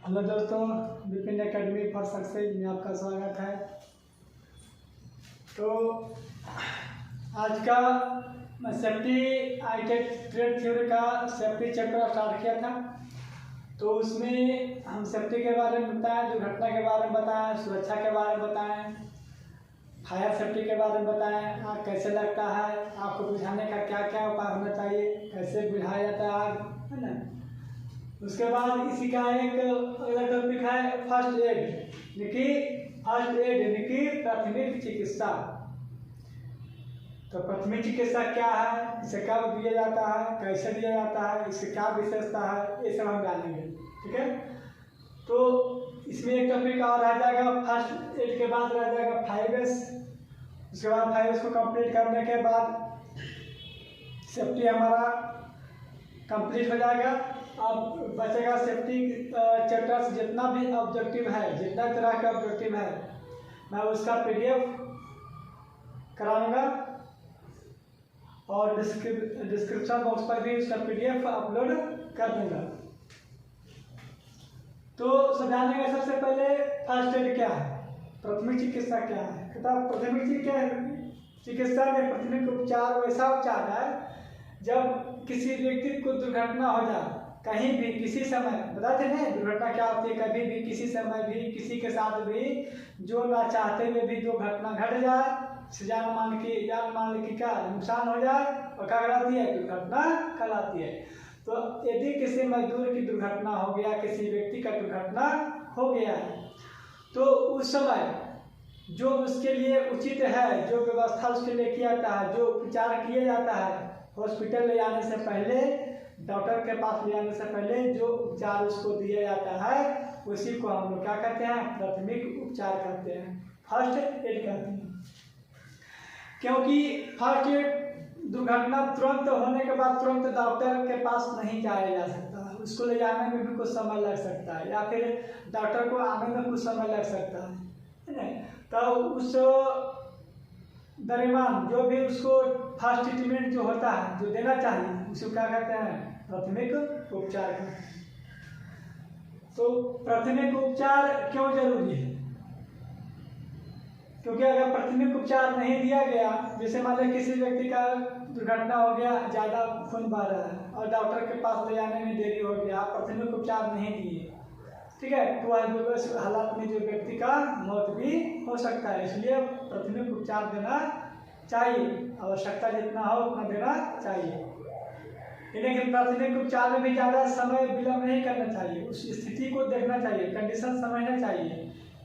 Hello दोस्तों, Vipin academy for success में आपका स्वागत है। तो आज का मैं सेफ्टी ट्रेड थ्योरी का सेफ्टी चैप्टर स्टार्ट किया था। तो उसमें हम सेफ्टी के बारे में बताएं, दुर्घटना के बारे में बताएं, सुरक्षा के बारे में बताएं, फायर सेफ्टी के बारे में बताएं, आग कैसे लगता है, आग को बुझाने का क्या क्या उपाय होना चाहिए, कैसे बुझाया जाता है आग, है ना। उसके बाद इसी का एक अगला टॉपिक है फर्स्ट एड, यानी कि प्राथमिक चिकित्सा। तो प्राथमिक चिकित्सा क्या है, इसे कब दिया जाता है, कैसे दिया जाता है, इसकी क्या विशेषता है, ये सब हम जानेंगे। ठीक है। तो इसमें एक टॉपिक और रह जाएगा, फर्स्ट एड के बाद रह जाएगा 5S। उसके बाद 5S को कंप्लीट करने के बाद सेफ्टी हमारा कंप्लीट हो जाएगा। अब बचेगा सेफ्टी चैप्टर से जितना भी ऑब्जेक्टिव है, जितना तरह का ऑब्जेक्टिव है, मैं उसका PDF कराऊंगा और डिस्क्रिप्शन बॉक्स पर भी उसका PDF अपलोड कर दूंगा। तो समझाने का सबसे पहले फर्स्ट एड क्या है, प्राथमिक चिकित्सा क्या है। प्राथमिक चिकित्सा में प्राथमिक उपचार वैसा उपचार है जब किसी व्यक्ति को दुर्घटना हो जाए, कहीं भी किसी समय, बताते हैं दुर्घटना क्या होती है, कभी भी किसी समय भी किसी के साथ भी जो ना चाहते हुए भी जो घटना घट जाए, जान मान की क्या नुकसान हो जाए, और क्या कहलाती है, दुर्घटना कहलाती है। तो यदि किसी मजदूर की दुर्घटना हो गया, किसी व्यक्ति का दुर्घटना हो गया है, तो उस समय जो उसके लिए उचित है, जो व्यवस्था उसके लिए किया जाता है, जो उपचार किया जाता है, हॉस्पिटल ले जाने से पहले, डॉक्टर के पास ले जाने से पहले जो उपचार उसको दिया जाता है, उसी को हम लोग क्या कहते हैं, प्राथमिक उपचार कहते हैं, फर्स्ट एड कहते हैं। क्योंकि फर्स्ट एड दुर्घटना तुरंत होने के बाद तुरंत डॉक्टर के पास नहीं जाया जा सकता, उसको ले जाने में भी कुछ समय लग सकता है, या फिर डॉक्टर को आने में कुछ समय लग सकता है। तो उस दरमियान जो भी उसको फर्स्ट ट्रीटमेंट जो होता है, जो देना चाहिए, उसको क्या कहते हैं, प्राथमिक उपचार कहते हैं। तो प्राथमिक उपचार क्यों जरूरी है, क्योंकि अगर प्राथमिक उपचार नहीं दिया गया, जैसे मान लीजिए किसी व्यक्ति का दुर्घटना हो गया, ज़्यादा खून बह रहा है और डॉक्टर के पास ले जाने में देरी हो गया, प्राथमिक उपचार नहीं दिए, ठीक है, तो उस हालात में जो व्यक्ति का मौत भी हो सकता है। इसलिए प्राथमिक उपचार देना चाहिए, आवश्यकता जितना हो उतना देना चाहिए। लेकिन प्राथमिक उपचार में भी ज़्यादा समय विलम्ब नहीं करना चाहिए, उस स्थिति को देखना चाहिए, कंडीशन समझना चाहिए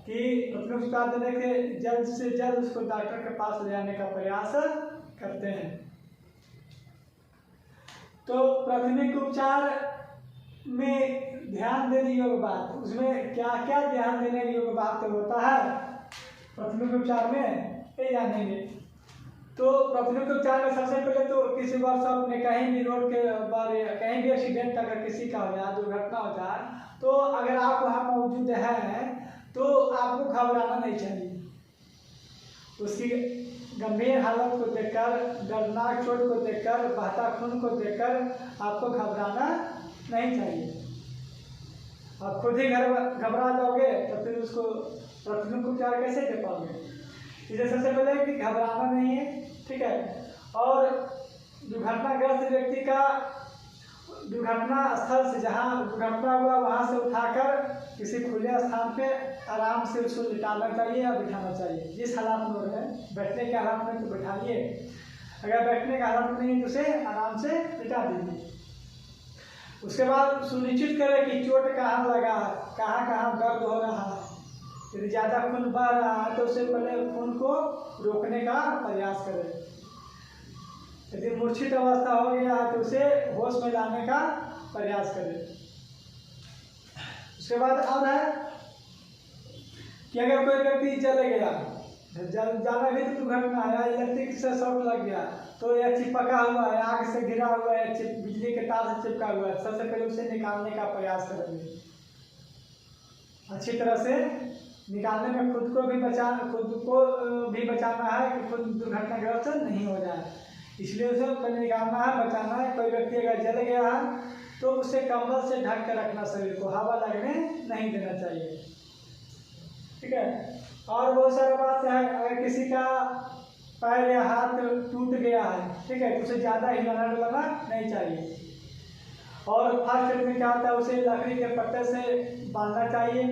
कि प्राथमिक उपचार देने के जल्द से जल्द उसको डॉक्टर के पास ले जाने का प्रयास करते हैं। तो प्राथमिक उपचार में ध्यान देने योग्य बात, उसमें क्या क्या ध्यान देने योग्य बात होता है प्राथमिक उपचार में, ये जानेंगे। तो प्राथमिक उपचार में सबसे पहले तो किसी वर्कशॉप में कहीं भी रोड के बारे, कहीं भी एक्सीडेंट अगर किसी का हो जाए, दुर्घटना हो जाए, तो अगर आप वहाँ मौजूद हैं तो आपको घबराना नहीं चाहिए। उसकी गंभीर हालत को देखकर, दर्दनाक चोट को देखकर, बहता खून को देखकर आपको घबराना नहीं चाहिए। आप खुद ही घबरा जाओगे तो फिर उसको प्राथमिक उपचार कैसे दे पाओगे। इसलिए सबसे पहले कि घबराना नहीं है, ठीक है। और दुर्घटनाग्रस्त व्यक्ति का दुर्घटना स्थल से, जहाँ दुर्घटना हुआ वहाँ से उठाकर किसी खुले स्थान पे आराम से उसको लिटाना चाहिए या बिठाना चाहिए, जिस हालात में है। बैठने के हालात में तो बैठाइए, अगर बैठने का हालात में नहीं तो उसे आराम से लिटा दीजिए। उसके बाद सुनिश्चित करें कि चोट कहाँ लगा है, कहाँ कहाँ दर्द हो रहा है। यदि ज़्यादा खून बह रहा है तो उससे पहले खून को रोकने का प्रयास करें। यदि मूर्छित अवस्था हो गया है तो उसे होश में लाने का प्रयास करें। उसके बाद और है कि अगर कोई व्यक्ति जल गया, जाना भी तो दुर्घटना है, इलेक्ट्रिक से शॉर्ट लग गया, तो यह चिपका हुआ है, आग से घिरा हुआ है, बिजली के तार से चिपका हुआ है, सबसे पहले उसे निकालने का प्रयास करेंगे। अच्छी तरह से निकालने में खुद को भी बचाना है कि खुद दुर्घटनाग्रस्त नहीं हो जाए, इसलिए उसे पहले निकालना है, बचाना है। कोई व्यक्ति अगर जल गया है तो तो उसे कंबल से ढक कर रखना, शरीर को हवा लगने नहीं देना चाहिए। ठीक है। और बहुत सारा बात है, अगर किसी का पैर या हाथ टूट गया है, ठीक है, तो उसे ज़्यादा हिलाना डुलाना नहीं चाहिए। और फर्स्ट एड में क्या होता है, उसे लकड़ी के पट्टे से बांधना चाहिए।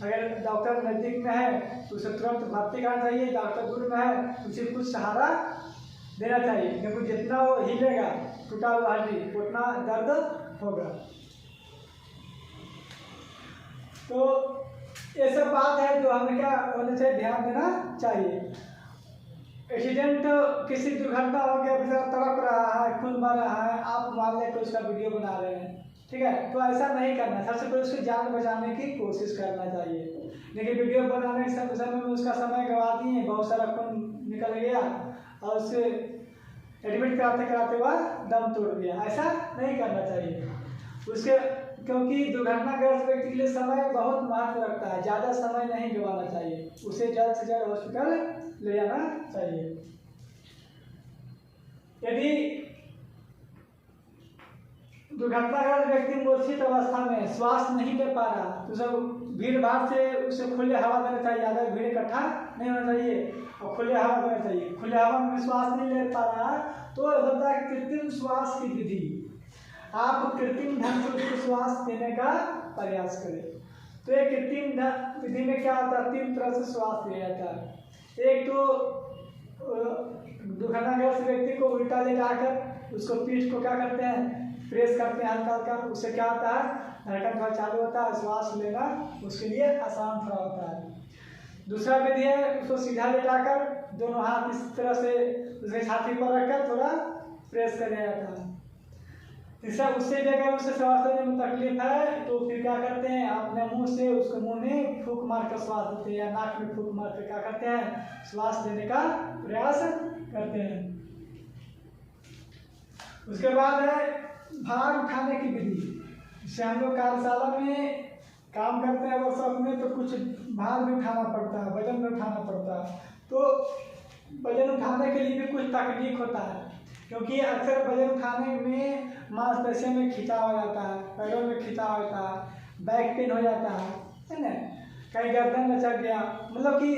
अगर डॉक्टर नज़दीक में है तो उसे तुरंत भर्ती करना चाहिए, डॉक्टर दूर में है तो उसे कुछ सहारा देना चाहिए, क्योंकि जितना वो हिलेगा टूटा हुआ हड्डी उतना दर्द होगा। तो ये सब बात है जो हमें क्या होने से ध्यान देना चाहिए। एक्सीडेंट, किसी दुर्घटना हो गया, बेचारा तड़प रहा है, खून बह रहा है, आप मान लें तो उसका वीडियो बना रहे हैं, ठीक है, तो ऐसा नहीं करना। सबसे पहले उसकी जान बचाने की कोशिश करना चाहिए। लेकिन वीडियो बनाने के समय में उसका समय गंवा दिए, बहुत सारा खून निकल गया और उसे एडमिट कराते कराते हुआ दम तोड़ दिया, ऐसा नहीं करना चाहिए उसके, क्योंकि दुर्घटनाग्रस्त व्यक्ति के लिए समय बहुत महत्व रखता है, ज़्यादा समय नहीं गंवाना चाहिए, उसे जल्द से जल्द हॉस्पिटल ले जाना चाहिए। यदि दुर्घटनाग्रस्त व्यक्ति मूर्छित अवस्था में श्वास नहीं ले पा रहा तो सब भीड़ भाड़ से उसे खुले हवा देना चाहिए, ज़्यादा भीड़ इकट्ठा नहीं होना चाहिए और खुले हवा देना चाहिए। खुले हवा में श्वास नहीं ले पा रहा तो होता है कृत्रिम श्वास की विधि, आप कृत्रिम ढंग से उसको श्वास देने का प्रयास करें। तो ये कृत्रिम विधि में क्या होता है, 3 तरह से श्वास लिया जाता है। एक तो दुर्घटनाग्रस्त व्यक्ति को उल्टा लेटाकर उसको पीठ को क्या करते हैं, प्रेस करते हैं हल्का हल्का, उससे क्या होता है, धड़कन थोड़ा चालू होता है, श्वास लेना उसके लिए आसान थोड़ा होता है। दूसरा विधि है, उसको सीधा लेटाकर दोनों हाथ इस तरह से उसके छाती पर रखकर थोड़ा प्रेस कर दिया जाता है। तीसरा, उससे भी अगर उसे श्वास लेने में तकलीफ है तो फिर क्या करते हैं, अपने मुंह से उसको मुंह में फूंक मार कर श्वास देते हैं या नाक में फूंक मार कर क्या करते हैं, श्वास लेने का प्रयास करते हैं। उसके बाद है भार उठाने की विधि। जैसे हम लोग कार्यशाला में काम करते हैं वर्कशॉप में, तो कुछ भार भी उठाना पड़ता है, वजन भी उठाना पड़ता है। तो वजन उठाने के लिए भी कुछ तकनीक होता है, क्योंकि अक्सर वजन उठाने में मांसपेशियों में खिंचाव हो जाता है, पैरों में खिंचाव होता है, बैक पेन हो जाता है ना, कहीं गर्दन लचक गया, मतलब कि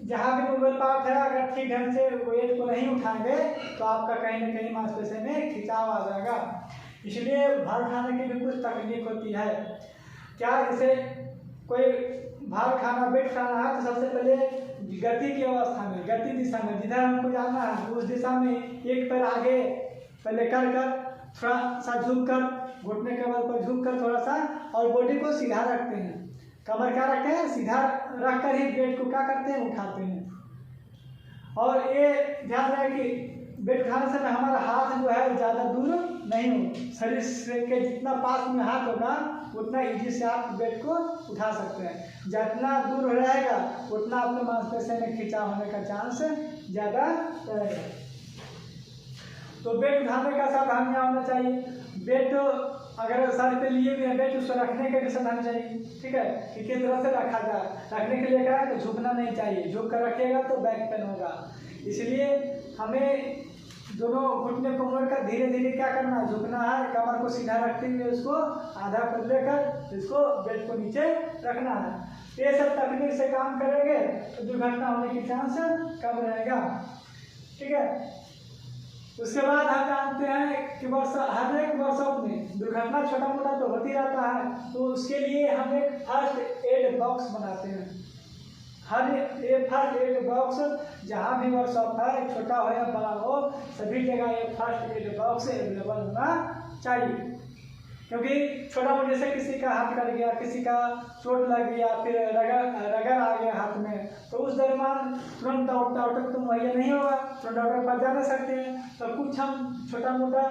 जहाँ भी मूवमेंट पार्ट है अगर ठीक ढंग से वेट को नहीं उठाएंगे तो आपका कहीं ना कहीं मांसपेशियों में खिंचाव आ जाएगा। इसलिए भार उठाने की भी कुछ तकनीक होती है। क्या, जैसे कोई भार खाना, वेट खाना है तो सबसे पहले गति की अवस्था में, गति दिशा में जिधर हमको जाना है उस दिशा में एक पैर आगे पहले कर थोड़ा सा झुक कर, घुटने के बल पर झुक कर थोड़ा सा, और बॉडी को सीधा रखते हैं, कमर क्या रखते हैं, सीधा रख कर ही वेट को क्या करते हैं, उठाते हैं। और ये ध्यान रहे कि वेट उठाने से हमारा हाथ जो है ज़्यादा दूर नहीं हो, शरीर से के जितना पास में हाथ होगा उतना इजी से आप वेट को उठा सकते हैं। जितना दूर रहेगा उतना आपके मांसपेशियों में खिंचाव होने का चांस ज़्यादा रहेगा। तो वेट उठाने का सावधानियाँ होना चाहिए। वेट अगर सर पे लिए भी है वेट, उसको रखने के भी सावधानी चाहिए, ठीक है, कि किस तरह से रखा जाए। रखने के लिए क्या है, तो झुकना नहीं चाहिए, झुक कर रखिएगा तो बैक पेन होगा। इसलिए हमें दोनों घुटने को मोड़कर धीरे धीरे क्या करना है, झुकना है, कमर को सीधा रखते हुए उसको आधा कर लेकर इसको बेल्ट को नीचे रखना है। ये सब तकनीक से काम करेंगे तो दुर्घटना होने की चांस कम रहेगा, ठीक है। उसके बाद हम जानते हैं कि हर एक वर्कशॉप में दुर्घटना छोटा मोटा तो होती रहता है, तो उसके लिए हम एक फर्स्ट एड बॉक्स बनाते हैं। हर एक फर्स्ट एड बॉक्स जहाँ भी वर्कशॉप है, छोटा हो या बड़ा हो, सभी जगह एक फर्स्ट एड बॉक्स अवेलेबल होना चाहिए। क्योंकि छोटा मोटा जैसे किसी का हाथ कट गया, किसी का चोट लग गया, फिर रगड़ आ गया हाथ में, तो उस दरमियान तुरंत डॉक्टर तो मुहैया नहीं होगा, तो डॉक्टर पास जा नहीं सकते हैं। तो कुछ हम छोटा मोटा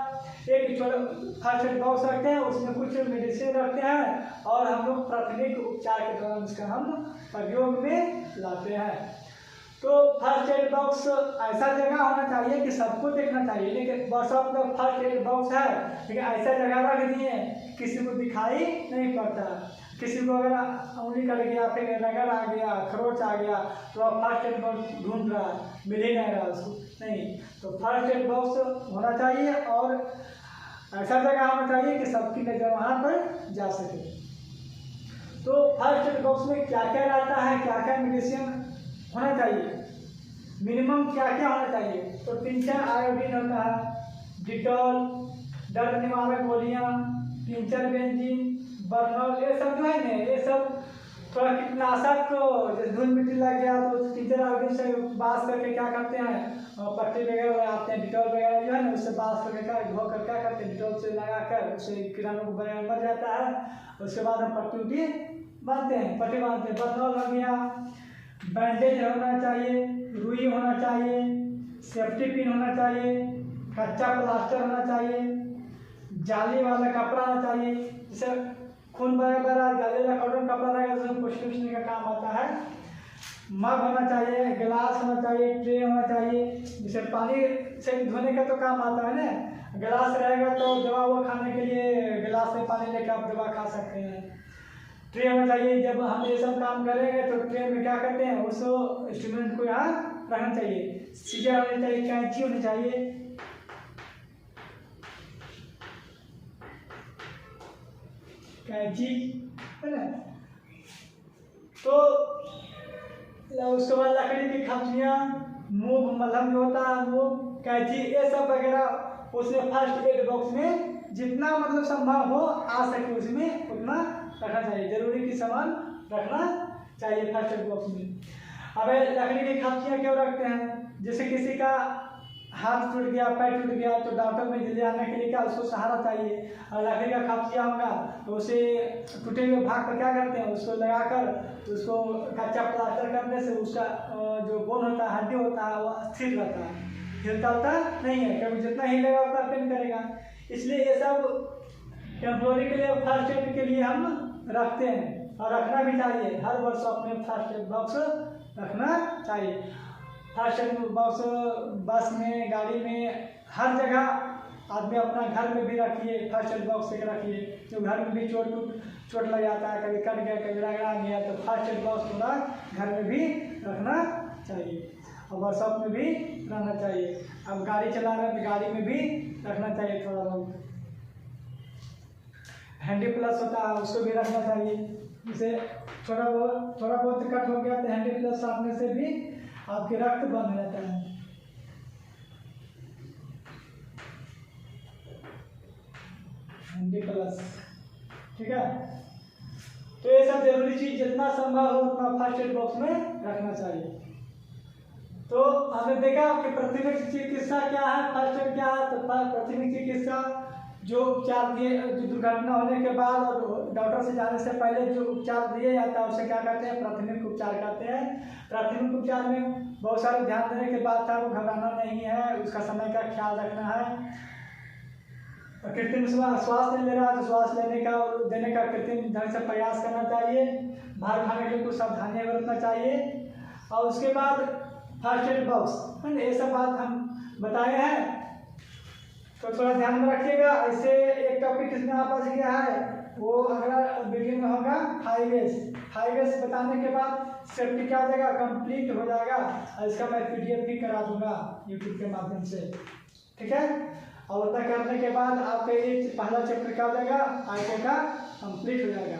एक छोटा फर्स्ट एड बॉक्स रखते हैं, उसमें कुछ मेडिसिन रखते हैं और हम लोग प्राथमिक उपचार के दौरान इसका हम प्रयोग में लाते हैं। तो फर्स्ट एड बॉक्स ऐसा जगह होना चाहिए कि सबको देखना चाहिए, लेकिन वर्कशॉप में फर्स्ट एड बॉक्स है लेकिन ऐसा जगह रख दिए किसी को दिखाई नहीं पड़ता। किसी को अगर उंगली कट गया, फिर रगड़ आ गया, खरोच आ गया, तो अब फर्स्ट एड बॉक्स ढूंढ रहा है, मिल ही नहीं रहा उसको, नहीं। तो फर्स्ट एड बॉक्स होना चाहिए और ऐसा जगह होना चाहिए कि सबकी नज़र वहाँ पर जा सके। तो फर्स्ट एड बॉक्स में क्या क्या रहता है, क्या क्या मेडिसिन होना चाहिए, मिनिमम क्या क्या होना चाहिए। तो टिंचर आयोडीन होता है, डिटॉल, दर्द निवारक गोलियाँ, टिंचर बेंजीन, बर्नॉल, ये सब जो है ना, ये सब थोड़ा कीटनाशक को जैसे धूल मिट्टी लग गया तो टिंचर आयोडीन से बास करके क्या करते हैं, पट्टी वगैरह लगाते हैं, डिटॉल वगैरह जो है ना उससे बास करके धो कर क्या करते हैं, डिटॉल से लगाकर उससे कीटाणु को मर जाता है। उसके बाद हम पट्टी उट्टी बांधते हैं, पट्टी बांधते हैं। बर्नॉल हो गया, बैंडेज होना चाहिए, रुई होना चाहिए, सेफ्टी पिन होना चाहिए, कच्चा प्लास्टर होना चाहिए, जाली वाला कपड़ा होना चाहिए, जैसे खून वगैरह जाली वाला कॉटन कपड़ा रहेगा तो पोंछने का काम आता है। मग होना चाहिए, गिलास होना चाहिए, ट्रे होना चाहिए, जैसे पानी से धोने का तो काम आता है ना। गिलास रहेगा तो दवा वो खाने के लिए गिलास में पानी लेकर आप दवा खा सकते हैं। ट्रे होना चाहिए, जब हम ये सब काम करेंगे तो ट्रे में क्या करते हैं उस इंस्ट्रूमेंट को यहाँ रखना चाहिए। सीजर होनी चाहिए, कैंची होनी चाहिए, कैंची है ना। तो उसके बाद लकड़ी की खपचियाँ, मूव मलहम जो होता है वो, कैंची, ये सब वगैरह उसमें फर्स्ट एड बॉक्स में जितना मतलब संभव हो आ सके उसमें उतना रखना चाहिए। जरूरी की सामान रखना चाहिए फर्स्ट एड बॉक्स में। अब लकड़ी की खपचियाँ क्यों रखते हैं, जैसे किसी का हाथ टूट गया, पैर टूट गया तो डॉक्टर में ले जाने के लिए क्या उसको सहारा चाहिए। और लकड़ी का खपचिया होगा तो उसे टूटे हुए भाग पर क्या करते हैं उसको लगाकर उसको कच्चा प्लास्टर करने से उसका जो बोन होता है, हड्डी होता है, वो स्थिर रहता है, हिलता होता नहीं है, क्योंकि जितना हिलेगा उतना पेन करेगा। इसलिए ये सब टेम्पोररी के लिए, फर्स्ट एड के लिए हम रखते हैं और रखना भी चाहिए। हर वर्ष अपने फर्स्ट एड बॉक्स रखना चाहिए। फर्स्ट एड बॉक्स बस में, गाड़ी में, हर जगह आदमी अपना घर में भी रखिए, फर्स्ट एड बॉक्स एक रखिए। जो घर में भी चोट लग जाता है, कभी कट गया, कभी रगड़ा गया, तो फर्स्ट एड बॉक्स थोड़ा घर में भी रखना चाहिए और वर्कशॉप में भी रहना चाहिए। अब गाड़ी चला रहे हैं तो गाड़ी में भी रखना चाहिए। थोड़ा बहुत हैंडी प्लस होता है उसको भी रखना चाहिए, जैसे थोड़ा बहुत कट हो गया तो हैंडी प्लस साधने से भी आपके रक्त बंद हो जाता है। हैंडी प्लस, ठीक है। तो ये सब जरूरी चीज जितना संभव हो उतना फर्स्ट एड बॉक्स में रखना चाहिए। तो हमने देखा कि प्राथमिक चिकित्सा क्या है, फर्स्ट एड क्या है। तो प्राथमिक चिकित्सा जो उपचार दिए, जो दुर्घटना होने के बाद और डॉक्टर से जाने से पहले जो उपचार दिए जाता है उसे क्या कहते हैं, प्राथमिक उपचार कहते हैं। प्राथमिक उपचार में बहुत सारे ध्यान देने के बाद था, वो घबराना नहीं है, उसका समय का ख्याल रखना है। कृत्रिम श्वास नहीं ले रहा तो श्वास देने का कृत्रिम ढंग से प्रयास करना चाहिए। बाहर खाने के लिए कुछ सावधानियाँ बरतना चाहिए। और उसके बाद फर्स्ट एड बॉक्स है ना, ये सब बात हम बताए हैं तो थोड़ा ध्यान में रखिएगा। ऐसे एक टॉपिक इसमें आपस गया है, वो अगला वीडियो में होगा 5S बताने के बाद सेफ्टी क्या हो जाएगा, कंप्लीट हो जाएगा। और इसका मैं PDF भी करा दूंगा यूट्यूब के माध्यम से, ठीक है। और उतना करने के बाद आपका ये पहला चैप्टर क्या हो जाएगा, आईको का कंप्लीट हो जाएगा।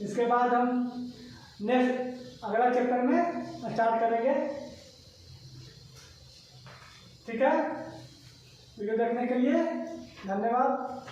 इसके बाद हम नेक्स्ट अगला चैप्टर में स्टार्ट करेंगे, ठीक है। वीडियो देखने के लिए धन्यवाद।